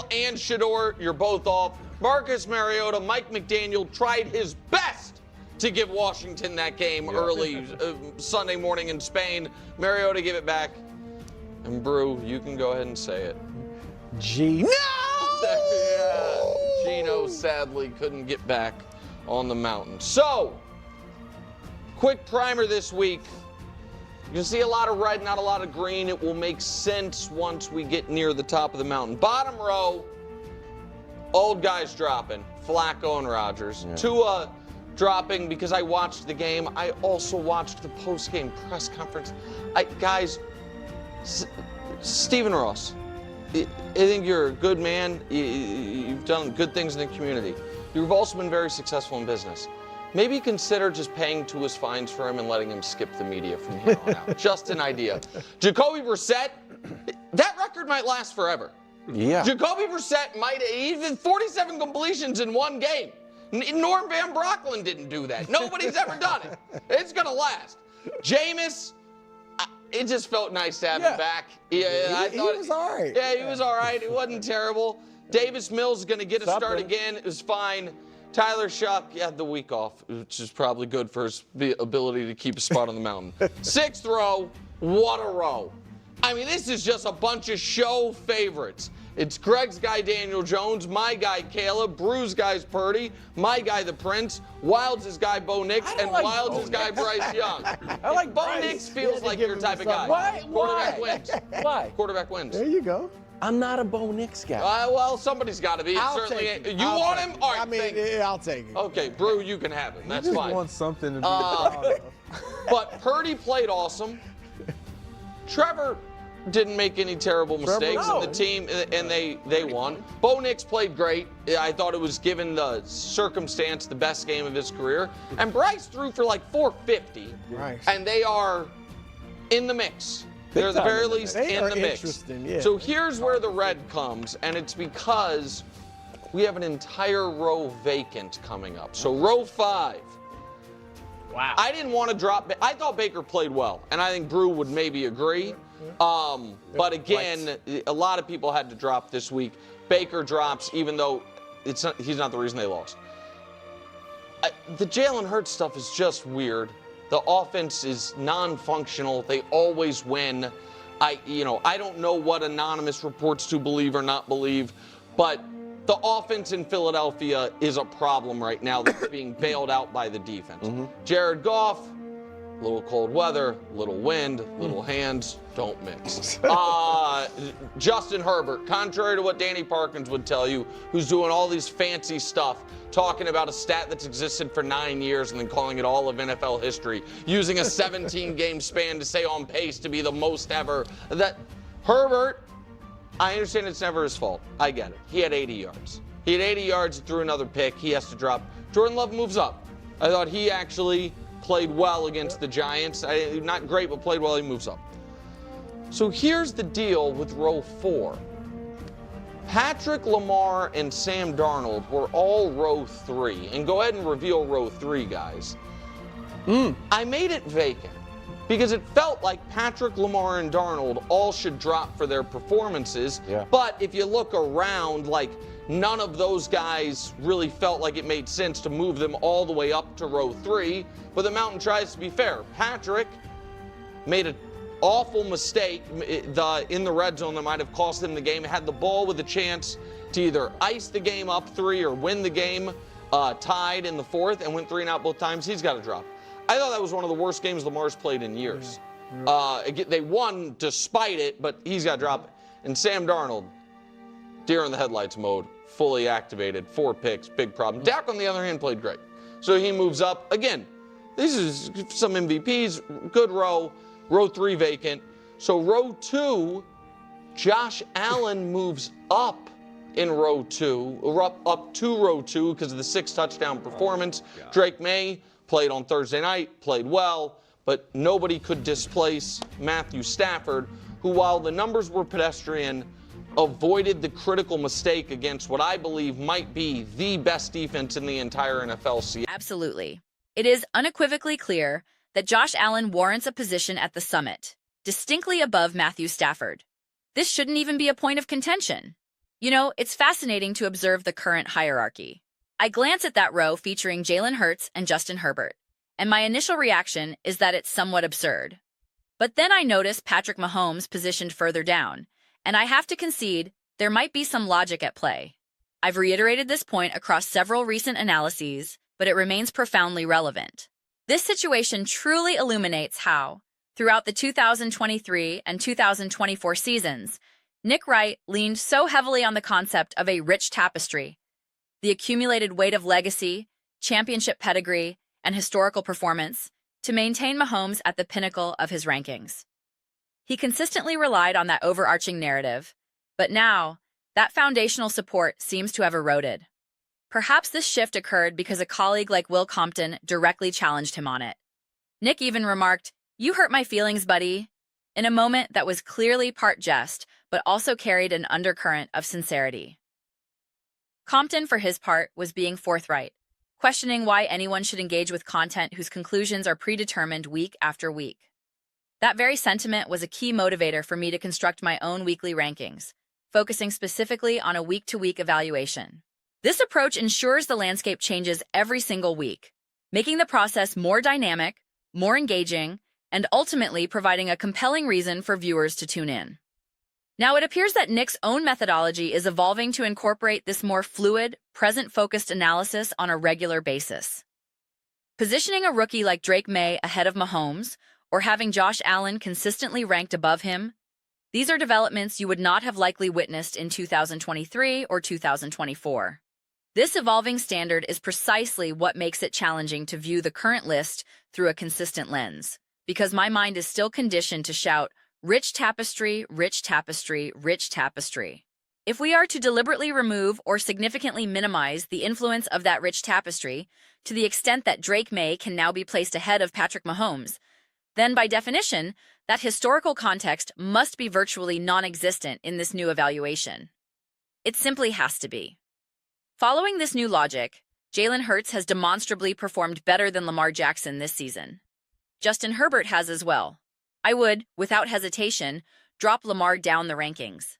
Sensual and Shador, you're both off. Marcus Mariota, Mike McDaniel tried his best to give Washington that game early Sunday morning in Spain. Mariota gave it back. And Brew, you can go ahead and say it. Gino! Yeah, Gino sadly couldn't get back on the mountain. So, quick primer this week. You can see a lot of red, not a lot of green. It will make sense once we get near the top of the mountain. Bottom row, old guys dropping. Flacco and Rodgers. Yeah. Tua dropping because I watched the game. I also watched the post-game press conference. Guys, Stephen Ross, I think you're a good man. You've done good things in the community. You've also been very successful in business. Maybe consider just paying Tua's fines for him and letting him skip the media from here on out. Just an idea. Jacoby Brissett, that record might last forever. Yeah. Jacoby Brissett might even 47 completions in one game. Norm Van Brocklin didn't do that. Nobody's ever done it. It's going to last. Jameis, it just felt nice to have him back. Yeah, he was all right. Yeah, he was all right. It wasn't terrible. Davis Mills is going to get a start again. It was fine. Tyler Shuck had the week off, which is probably good for his ability to keep a spot on the mountain. Sixth row, what a row. I mean, this is just a bunch of show favorites. It's Greg's guy, Daniel Jones, my guy, Caleb, Brew's guy's Purdy, my guy, the Prince, Wilds' guy, Bo Nix, and like Wilds' guy, Bryce Young. I like Bo Nix feels like your type of guy. Why? Quarterback wins. Why? Quarterback wins. There you go. I'm not a Bo Nix guy. Well, somebody's got to be. You want him? All right, I mean, I'll take it. Okay, Brew, you can have him. That's you just fine. Want something to be But Purdy played awesome. Trevor didn't make any terrible mistakes in the team, and they won. Bo Nix played great. I thought it was, given the circumstance, the best game of his career. And Bryce threw for like 450. Right. And they are in the mix. They're at the very least in the mix. Yeah. So here's where the red comes, and it's because we have an entire row vacant coming up. So row 5. Wow. I didn't want to drop. I thought Baker played well, and I think Brew would maybe agree. But again, a lot of people had to drop this week. Baker drops, even though he's not the reason they lost. The Jalen Hurts stuff is just weird. The offense is non-functional. They always win. I don't know what anonymous reports to believe or not believe, but the offense in Philadelphia is a problem right now that's being bailed out by the defense. Jared Goff, little cold weather, little wind, little hands, don't mix. Justin Herbert, contrary to what Danny Parkins would tell you, who's doing all these fancy stuff, talking about a stat that's existed for 9 years and then calling it all of NFL history, using a 17-game span to stay on pace to be the most ever. That Herbert, I understand it's never his fault. I get it. He had 80 yards. He had 80 yards, threw another pick. He has to drop. Jordan Love moves up. I thought he actually played well against the Giants. Not great, but played well. He moves up. So here's the deal with row 4. Patrick Lamar and Sam Darnold were all row 3. And go ahead and reveal row 3, guys. I made it vacant because it felt like Patrick Lamar and Darnold all should drop for their performances. Yeah. But if you look around, like, none of those guys really felt like it made sense to move them all the way up to row 3. But the mountain tries to be fair. Patrick made an awful mistake in the red zone that might have cost him the game. Had the ball with a chance to either ice the game up 3 or win the game tied in the 4th, and went 3 and out both times. He's got to drop. I thought that was one of the worst games Lamar's played in years. They won despite it, but he's got to drop it. And Sam Darnold, deer in the headlights mode, fully activated, 4 picks, big problem. Dak, on the other hand, played great. So he moves up. Again, these are some MVPs, good row. Row 3 vacant. So row 2, Josh Allen moves up in row 2, or up to row 2 because of the 6 touchdown performance. Drake May played on Thursday night, played well, but nobody could displace Matthew Stafford, who, while the numbers were pedestrian, avoided the critical mistake against what I believe might be the best defense in the entire NFL. Absolutely. It is unequivocally clear that Josh Allen warrants a position at the summit, distinctly above Matthew Stafford. This shouldn't even be a point of contention. You know, it's fascinating to observe the current hierarchy. I glance at that row featuring Jalen Hurts and Justin Herbert, and my initial reaction is that it's somewhat absurd. But then I notice Patrick Mahomes positioned further down, and I have to concede there might be some logic at play. I've reiterated this point across several recent analyses, but it remains profoundly relevant. This situation truly illuminates how, throughout the 2023 and 2024 seasons, Nick Wright leaned so heavily on the concept of a rich tapestry, the accumulated weight of legacy, championship pedigree, and historical performance, to maintain Mahomes at the pinnacle of his rankings. He consistently relied on that overarching narrative, but now, that foundational support seems to have eroded. Perhaps this shift occurred because a colleague like Will Compton directly challenged him on it. Nick even remarked, "You hurt my feelings, buddy," in a moment that was clearly part jest, but also carried an undercurrent of sincerity. Compton, for his part, was being forthright, questioning why anyone should engage with content whose conclusions are predetermined week after week. That very sentiment was a key motivator for me to construct my own weekly rankings, focusing specifically on a week-to-week evaluation. This approach ensures the landscape changes every single week, making the process more dynamic, more engaging, and ultimately providing a compelling reason for viewers to tune in. Now, it appears that Nick's own methodology is evolving to incorporate this more fluid, present-focused analysis on a regular basis. Positioning a rookie like Drake May ahead of Mahomes, or having Josh Allen consistently ranked above him, these are developments you would not have likely witnessed in 2023 or 2024. This evolving standard is precisely what makes it challenging to view the current list through a consistent lens, because my mind is still conditioned to shout, "Rich tapestry, rich tapestry, rich tapestry." If we are to deliberately remove or significantly minimize the influence of that rich tapestry to the extent that Drake May can now be placed ahead of Patrick Mahomes, then by definition, that historical context must be virtually non-existent in this new evaluation. It simply has to be. Following this new logic, Jalen Hurts has demonstrably performed better than Lamar Jackson this season. Justin Herbert has as well. I would, without hesitation, drop Lamar down the rankings.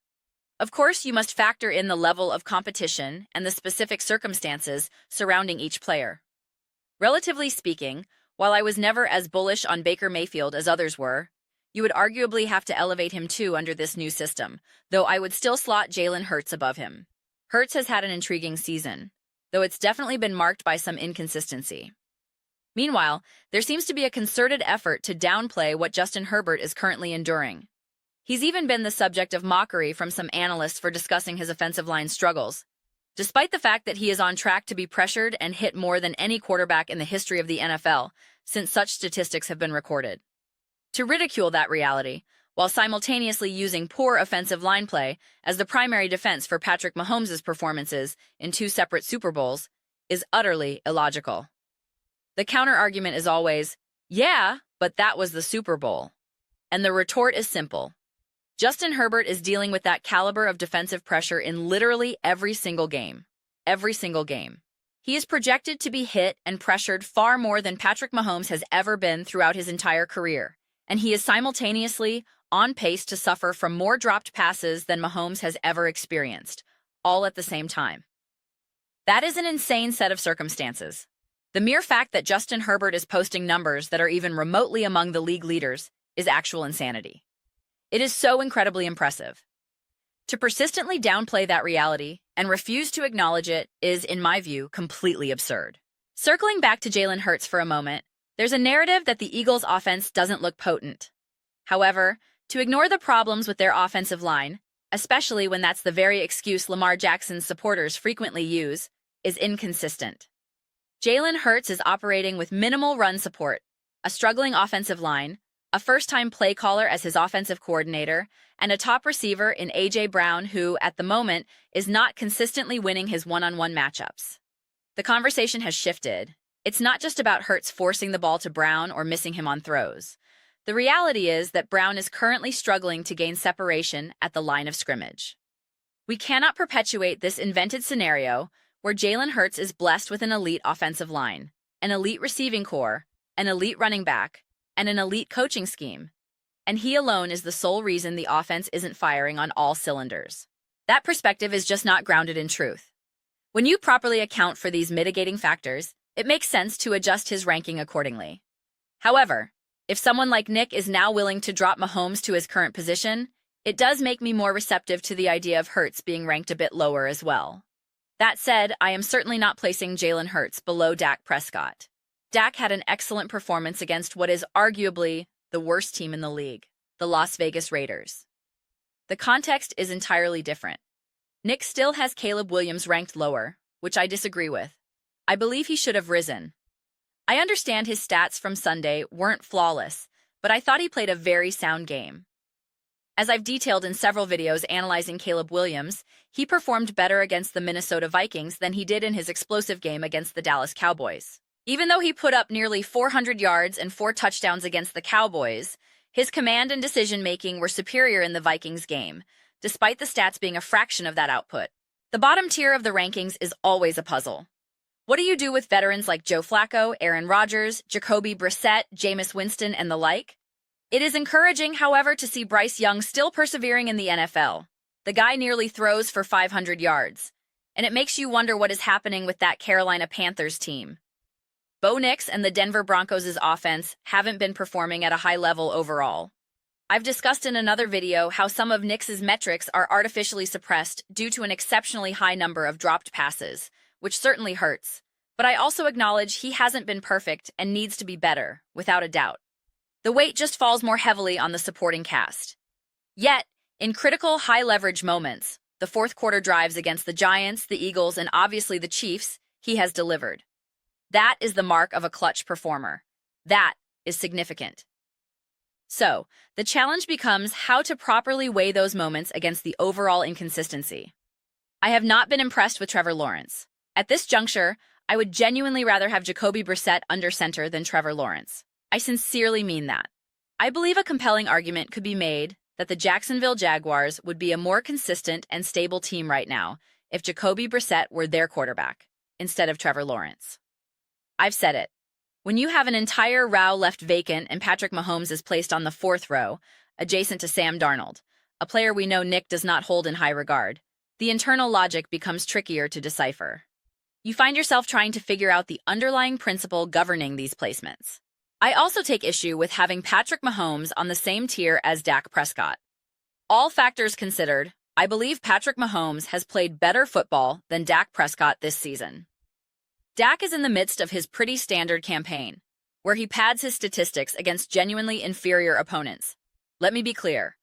Of course, you must factor in the level of competition and the specific circumstances surrounding each player. Relatively speaking, while I was never as bullish on Baker Mayfield as others were, you would arguably have to elevate him too under this new system, though I would still slot Jalen Hurts above him. Hurts has had an intriguing season, though it's definitely been marked by some inconsistency. Meanwhile, there seems to be a concerted effort to downplay what Justin Herbert is currently enduring. He's even been the subject of mockery from some analysts for discussing his offensive line struggles, despite the fact that he is on track to be pressured and hit more than any quarterback in the history of the NFL, since such statistics have been recorded. To ridicule that reality, while simultaneously using poor offensive line play as the primary defense for Patrick Mahomes' performances in 2 separate Super Bowls, is utterly illogical. The counter-argument is always, "Yeah, but that was the Super Bowl." And the retort is simple. Justin Herbert is dealing with that caliber of defensive pressure in literally every single game. Every single game. He is projected to be hit and pressured far more than Patrick Mahomes has ever been throughout his entire career, and he is simultaneously on pace to suffer from more dropped passes than Mahomes has ever experienced, all at the same time. That is an insane set of circumstances. The mere fact that Justin Herbert is posting numbers that are even remotely among the league leaders is actual insanity. It is so incredibly impressive. To persistently downplay that reality and refuse to acknowledge it is, in my view, completely absurd. Circling back to Jalen Hurts for a moment, there's a narrative that the Eagles' offense doesn't look potent. However, to ignore the problems with their offensive line, especially when that's the very excuse Lamar Jackson's supporters frequently use, is inconsistent. Jalen Hurts is operating with minimal run support, a struggling offensive line, a first-time play caller as his offensive coordinator, and a top receiver in A.J. Brown who, at the moment, is not consistently winning his one-on-one matchups. The conversation has shifted. It's not just about Hurts forcing the ball to Brown or missing him on throws. The reality is that Brown is currently struggling to gain separation at the line of scrimmage. We cannot perpetuate this invented scenario where Jalen Hurts is blessed with an elite offensive line, an elite receiving core, an elite running back, and an elite coaching scheme, and he alone is the sole reason the offense isn't firing on all cylinders. That perspective is just not grounded in truth. When you properly account for these mitigating factors, it makes sense to adjust his ranking accordingly. However, if someone like Nick is now willing to drop Mahomes to his current position, it does make me more receptive to the idea of Hurts being ranked a bit lower as well. That said, I am certainly not placing Jalen Hurts below Dak Prescott. Dak had an excellent performance against what is arguably the worst team in the league, the Las Vegas Raiders. The context is entirely different. Nick still has Caleb Williams ranked lower, which I disagree with. I believe he should have risen. I understand his stats from Sunday weren't flawless, but I thought he played a very sound game. As I've detailed in several videos analyzing Caleb Williams, he performed better against the Minnesota Vikings than he did in his explosive game against the Dallas Cowboys. Even though he put up nearly 400 yards and 4 touchdowns against the Cowboys, his command and decision-making were superior in the Vikings game, despite the stats being a fraction of that output. The bottom tier of the rankings is always a puzzle. What do you do with veterans like Joe Flacco, Aaron Rodgers, Jacoby Brissett, Jameis Winston, and the like? It is encouraging, however, to see Bryce Young still persevering in the NFL. The guy nearly throws for 500 yards, and it makes you wonder what is happening with that Carolina Panthers team. Bo Nix and the Denver Broncos' offense haven't been performing at a high level overall. I've discussed in another video how some of Nix's metrics are artificially suppressed due to an exceptionally high number of dropped passes, which certainly hurts. But I also acknowledge he hasn't been perfect and needs to be better, without a doubt. The weight just falls more heavily on the supporting cast. Yet, in critical high-leverage moments, the fourth-quarter drives against the Giants, the Eagles, and obviously the Chiefs, he has delivered. That is the mark of a clutch performer. That is significant. So, the challenge becomes how to properly weigh those moments against the overall inconsistency. I have not been impressed with Trevor Lawrence. At this juncture, I would genuinely rather have Jacoby Brissett under center than Trevor Lawrence. I sincerely mean that. I believe a compelling argument could be made that the Jacksonville Jaguars would be a more consistent and stable team right now if Jacoby Brissett were their quarterback, instead of Trevor Lawrence. I've said it. When you have an entire row left vacant and Patrick Mahomes is placed on the fourth row, adjacent to Sam Darnold, a player we know Nick does not hold in high regard, the internal logic becomes trickier to decipher. You find yourself trying to figure out the underlying principle governing these placements. I also take issue with having Patrick Mahomes on the same tier as Dak Prescott. All factors considered, I believe Patrick Mahomes has played better football than Dak Prescott this season. Dak is in the midst of his pretty standard campaign, where he pads his statistics against genuinely inferior opponents. Let me be clear.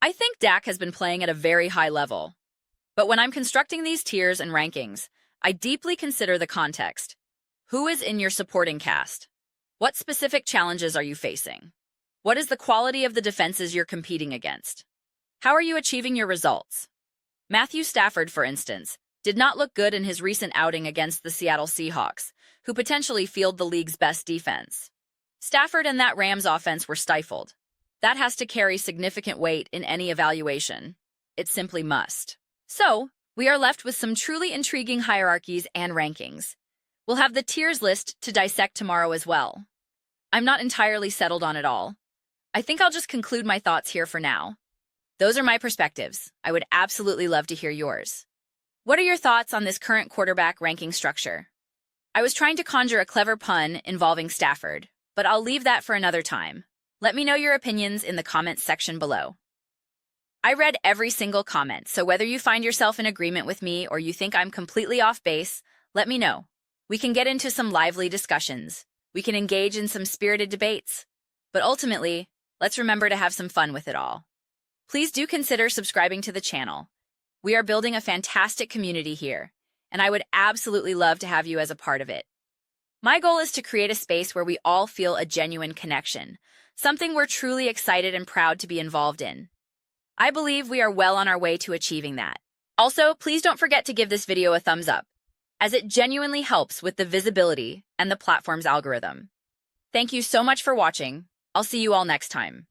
I think Dak has been playing at a very high level. But when I'm constructing these tiers and rankings, I deeply consider the context. Who is in your supporting cast? What specific challenges are you facing? What is the quality of the defenses you're competing against? How are you achieving your results? Matthew Stafford, for instance, did not look good in his recent outing against the Seattle Seahawks, who potentially field the league's best defense. Stafford and that Rams offense were stifled. That has to carry significant weight in any evaluation. It simply must. So, we are left with some truly intriguing hierarchies and rankings. We'll have the tiers list to dissect tomorrow as well. I'm not entirely settled on it all. I think I'll just conclude my thoughts here for now. Those are my perspectives. I would absolutely love to hear yours. What are your thoughts on this current quarterback ranking structure? I was trying to conjure a clever pun involving Stafford, but I'll leave that for another time. Let me know your opinions in the comments section below. I read every single comment, so whether you find yourself in agreement with me or you think I'm completely off base, let me know. We can get into some lively discussions. We can engage in some spirited debates. But ultimately, let's remember to have some fun with it all. Please do consider subscribing to the channel. We are building a fantastic community here, and I would absolutely love to have you as a part of it. My goal is to create a space where we all feel a genuine connection, something we're truly excited and proud to be involved in. I believe we are well on our way to achieving that. Also, please don't forget to give this video a thumbs up, as it genuinely helps with the visibility and the platform's algorithm. Thank you so much for watching. I'll see you all next time.